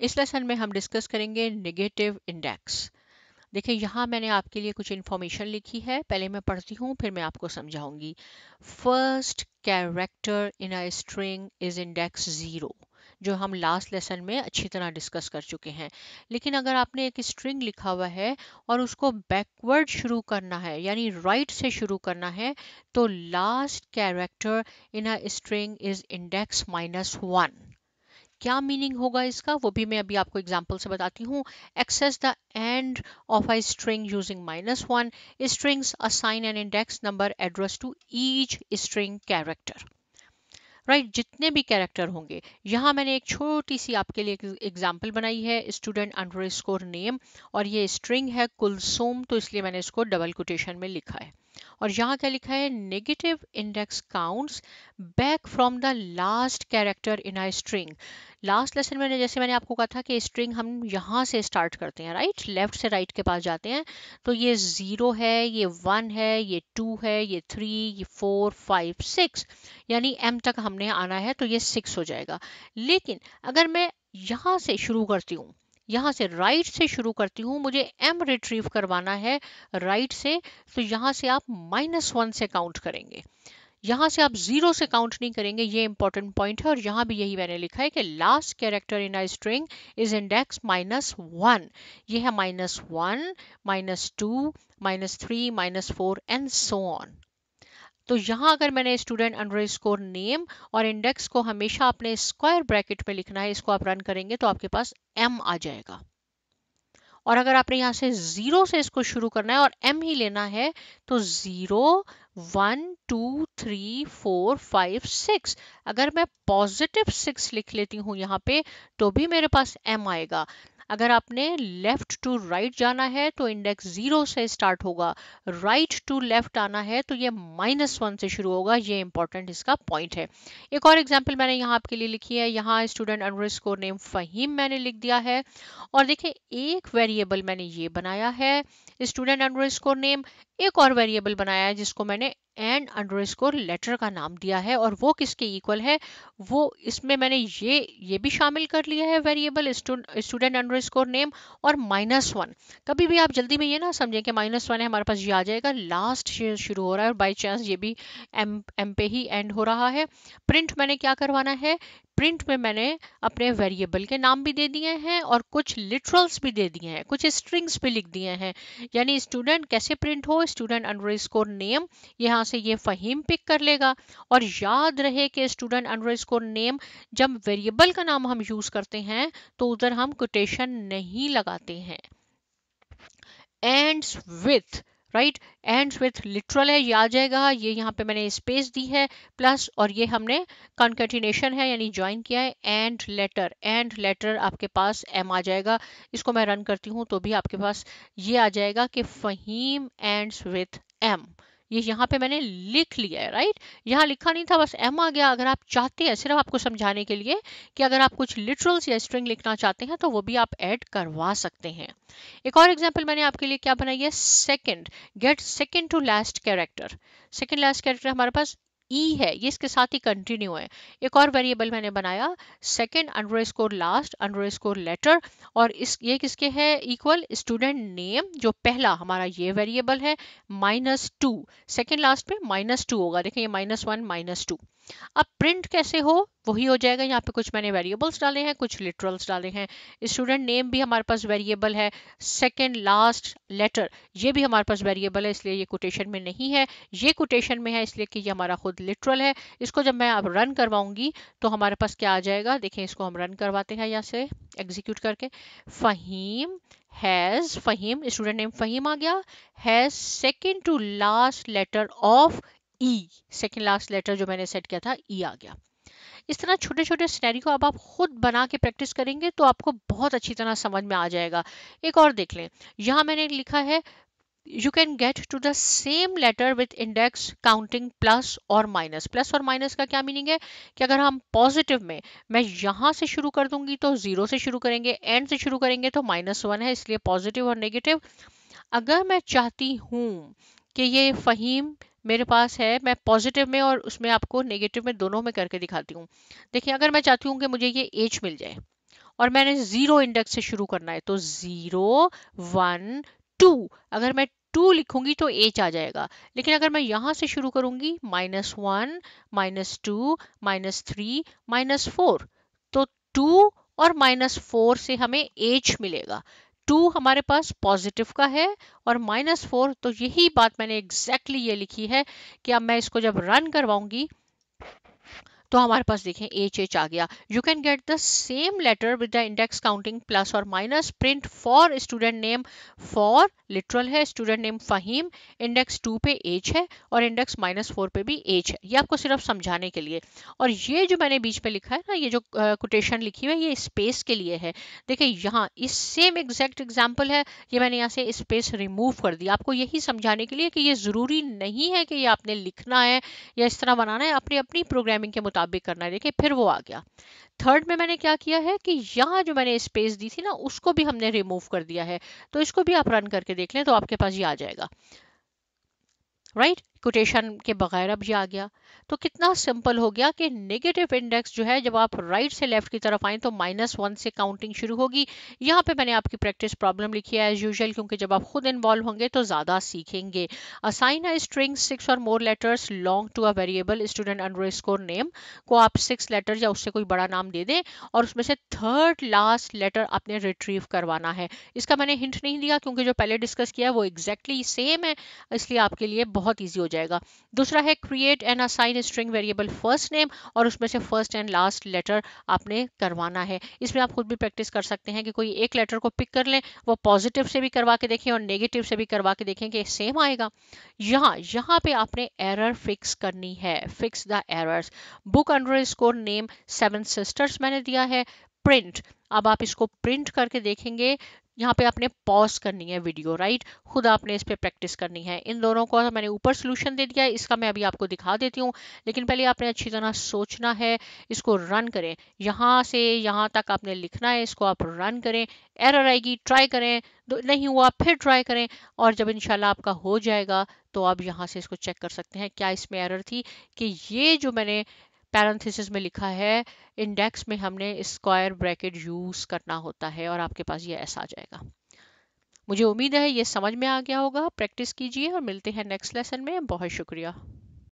इस लेसन में हम डिस्कस करेंगे नेगेटिव इंडेक्स। देखिए यहाँ मैंने आपके लिए कुछ इन्फॉर्मेशन लिखी है, पहले मैं पढ़ती हूँ फिर मैं आपको समझाऊंगी। First character in a string is index 0, जो हम लास्ट लेसन में अच्छी तरह डिस्कस कर चुके हैं। लेकिन अगर आपने एक स्ट्रिंग लिखा हुआ है और उसको बैकवर्ड शुरू करना है यानी राइट से शुरू करना है, तो last character in a string is index -1। क्या मीनिंग होगा इसका वो भी मैं अभी आपको एग्जांपल से बताती हूँ। Access the end of a string using -1 strings assign an index number address to each string character. Right, जितने भी कैरेक्टर होंगे। यहाँ मैंने एक छोटी सी आपके लिए एग्जांपल बनाई है, स्टूडेंट अंडरस्कोर नेम, और ये स्ट्रिंग है कुलसुम, तो इसलिए मैंने इसको डबल कोटेशन में लिखा है। और यहाँ क्या लिखा है, negative index counts back from the last character in a string. Last lesson में जैसे मैंने आपको कहा था कि स्ट्रिंग हम यहाँ से स्टार्ट करते हैं, राइट, लेफ्ट से राइट के पास जाते हैं। तो ये 0 है, ये 1 है, ये 2 है, ये 3, ये 4, 5, 6, यानी m तक हमने आना है, तो ये 6 हो जाएगा। लेकिन अगर मैं यहाँ से शुरू करती हूँ, यहाँ से राइट से शुरू करती हूँ, मुझे m रिट्रीव करवाना है राइट से, तो यहाँ से आप -1 से काउंट करेंगे, यहाँ से आप 0 से काउंट नहीं करेंगे। ये इंपॉर्टेंट पॉइंट है, और यहाँ भी यही मैंने लिखा है कि last character in a string is index -1। ये है -1, -2, -3, -4 एंड सो ऑन। तो यहाँ अगर मैंने स्टूडेंट अंडरस्कोर नेम और इंडेक्स को हमेशा अपने स्क्वायर ब्रैकेट में लिखना है, इसको आप रन करेंगे तो आपके पास m आ जाएगा। और अगर आपने यहाँ से 0 से इसको शुरू करना है और m ही लेना है, तो 0, 1, 2, 3, 4, 5, 6, अगर मैं पॉजिटिव 6 लिख लेती हूँ यहाँ पे, तो भी मेरे पास m आएगा। अगर आपने लेफ्ट टू राइट जाना है तो इंडेक्स 0 से स्टार्ट होगा, राइट टू लेफ्ट आना है तो ये -1 से शुरू होगा। ये इंपॉर्टेंट इसका पॉइंट है। एक और एग्जांपल मैंने यहाँ आपके लिए लिखी है, यहाँ स्टूडेंट अंडरस्कोर नेम फहीम मैंने लिख दिया है। और देखिए एक वेरिएबल मैंने ये बनाया है स्टूडेंट अंडरस्कोर नेम, एक और वेरिएबल बनाया है जिसको मैंने एंड अंडरस्कोर लेटर का नाम दिया है, और वो किसके इक्वल है, वो इसमें मैंने ये भी शामिल कर लिया है वेरिएबल स्टूडेंट अंडरस्कोर नेम और -1। कभी भी आप जल्दी में ये ना समझें कि -1 है हमारे पास, ये आ जाएगा, लास्ट से शुरू हो रहा है और बाई चांस ये भी एम पे ही एंड हो रहा है। प्रिंट मैंने क्या करवाना है, प्रिंट में मैंने अपने वेरिएबल के नाम भी दे दिए हैं और कुछ लिटरल्स भी दे दिए हैं, कुछ स्ट्रिंग्स भी लिख दिए हैं। यानी स्टूडेंट कैसे प्रिंट हो, स्टूडेंट अंडरस्कोर नेम, यहाँ से ये फहीम पिक कर लेगा। और याद रहे कि स्टूडेंट अंडरस्कोर नेम, जब वेरिएबल का नाम हम यूज करते हैं तो उधर हम कोटेशन नहीं लगाते हैं। Ends with, right, ends with literal है, ये आ जाएगा। ये यहाँ पे मैंने स्पेस दी है प्लस, और ये हमने कॉन्केटिनेशन है यानी ज्वाइन किया है, एंड लेटर आपके पास m आ जाएगा। इसको मैं रन करती हूँ तो भी आपके पास ये आ जाएगा कि फहीम एंड्स विथ m। ये यहाँ पे मैंने लिख लिया है, राइट, यहाँ लिखा नहीं था, बस m आ गया। अगर आप चाहते हैं, सिर्फ आपको समझाने के लिए कि अगर आप कुछ लिटरल्स या स्ट्रिंग लिखना चाहते हैं तो वो भी आप ऐड करवा सकते हैं। एक और एग्जांपल मैंने आपके लिए क्या बनाई है, second, get second to last character. Second last character हमारे पास ई है, ये इसके साथ ही कंटिन्यू है। एक और वेरिएबल मैंने बनाया, second underscore last underscore letter, और ये किसके है इक्वल, स्टूडेंट नेम, जो पहला हमारा ये वेरिएबल है, -2, सेकंड लास्ट पे -2 होगा। देखिए ये -1 -2। अब प्रिंट कैसे हो, वही हो जाएगा। यहाँ पे कुछ मैंने वेरिएबल्स डाले हैं, कुछ लिटरल्स डाले हैं। स्टूडेंट नेम भी हमारे पास वेरिएबल है, सेकंड लास्ट लेटर ये भी हमारे पास वेरिएबल है, इसलिए ये कोटेशन में नहीं है, ये कोटेशन में है इसलिए कि ये हमारा खुद लिटरल है। इसको जब मैं अब रन करवाऊंगी तो हमारे पास क्या आ जाएगा, देखें इसको हम रन करवाते हैं यहाँ से एग्जीक्यूट करके। Faheem has, Faheem student name Faheem आ गया, has second to last letter of E, second last letter जो मैंने सेट किया था ई आ गया। इस तरह छोटे छोटे सिनेरियो अब आप खुद बना के प्रैक्टिस करेंगे तो आपको बहुत अच्छी तरह समझ में आ जाएगा। एक और देख लें, यहाँ मैंने लिखा है you can get to the same letter with index counting plus और माइनस। प्लस और माइनस का क्या मीनिंग है कि अगर हम पॉजिटिव में, मैं यहाँ से शुरू कर दूंगी तो 0 से शुरू करेंगे, एंड से शुरू करेंगे तो -1 है, इसलिए पॉजिटिव और नेगेटिव। अगर मैं चाहती हूँ कि ये फहीम मेरे पास है, मैं पॉजिटिव में और उसमें आपको नेगेटिव में दोनों में करके दिखाती हूँ। देखिए अगर मैं चाहती हूँ कि मुझे ये एज मिल जाए और मैंने 0 इंडेक्स से शुरू करना है, तो 0 1 2, अगर मैं 2 लिखूंगी तो h आ जाएगा। लेकिन अगर मैं यहाँ से शुरू करूंगी -1 -2 -3 -4, तो 2 और -4 से हमें h मिलेगा। 2 हमारे पास पॉजिटिव का है और -4, तो यही बात मैंने एग्जैक्टली ये लिखी है कि अब मैं इसको जब रन करवाऊंगी तो हमारे पास देखें एच आ गया। You can get the same letter with the index counting plus और minus. Print for student name, for literal है, स्टूडेंट नेम फहीम, इंडेक्स 2 पे एच है और इंडेक्स -4 पे भी एच है। ये आपको सिर्फ समझाने के लिए। और ये जो मैंने बीच में लिखा है ना, ये जो कोटेशन लिखी हुई है, ये स्पेस के लिए है। देखिए यहाँ इस सेम एग्जैक्ट एग्जाम्पल है, ये मैंने यहाँ से स्पेस रिमूव कर दिया आपको यही समझाने के लिए कि ये ज़रूरी नहीं है कि ये आपने लिखना है या इस तरह बनाना है, अपनी अपनी प्रोग्रामिंग के मुताबिक करना है। देखिए फिर वो आ गया। थर्ड में मैंने क्या किया है कि यहाँ जो मैंने स्पेस दी थी ना, उसको भी हमने रिमूव कर दिया है। तो इसको भी आप रन करके देख लें तो आपके पास ये आ जाएगा, राइट। कोटेशन के बगैर अब ये आ गया। तो कितना सिंपल हो गया कि नेगेटिव इंडेक्स जो है, जब आप राइट से लेफ्ट की तरफ आए तो -1 से काउंटिंग शुरू होगी। यहाँ पे मैंने आपकी प्रैक्टिस प्रॉब्लम लिखी है एज यूजुअल, क्योंकि जब आप खुद इन्वॉल्व होंगे तो ज़्यादा सीखेंगे। असाइन अ स्ट्रिंग 6 और more letters long to a variable student underscore name, को आप 6 लेटर या उससे कोई बड़ा नाम दे दें और उसमें से थर्ड लास्ट लेटर आपने रिट्रीव करवाना है। इसका मैंने हिंट नहीं दिया क्योंकि जो पहले डिस्कस किया है वो एग्जैक्टली सेम है, इसलिए आपके लिए बहुत ईजी हो जाएगा। दूसरा है create and assign string variable first name, और उसमें से फर्स्ट एंड लास्ट लेटर आपने करवाना है। इसमें आप खुद भी प्रैक्टिस कर सकते हैं कि कोई एक लेटर को पिक कर लें, वो पॉजिटिव से भी करवा के देखें और नेगेटिव से भी करवा के देखें कि सेम आएगा। यहाँ पे आपने एरर फिक्स करनी है, fix the errors. Book underscore name 7 sisters मैंने दिया है। प्रिंट, अब आप इसको प्रिंट करके देखेंगे। यहाँ पे आपने पॉज करनी है वीडियो, राइट, खुद आपने इस पे प्रैक्टिस करनी है। इन दोनों को मैंने ऊपर सोल्यूशन दे दिया है, इसका मैं अभी आपको दिखा देती हूँ, लेकिन पहले आपने अच्छी तरह सोचना है। इसको रन करें, यहाँ से यहाँ तक आपने लिखना है, इसको आप रन करें। एरर आएगी, ट्राई करें, नहीं हुआ फिर ट्राई करें, और जब इंशाल्लाह आपका हो जाएगा तो आप यहाँ से इसको चेक कर सकते हैं क्या इसमें एरर थी। कि ये जो मैंने पैरेंथेसिस में लिखा है, इंडेक्स में हमने स्क्वायर ब्रैकेट यूज करना होता है, और आपके पास ये ऐसा आ जाएगा। मुझे उम्मीद है ये समझ में आ गया होगा। प्रैक्टिस कीजिए और मिलते हैं नेक्स्ट लेसन में। बहुत शुक्रिया।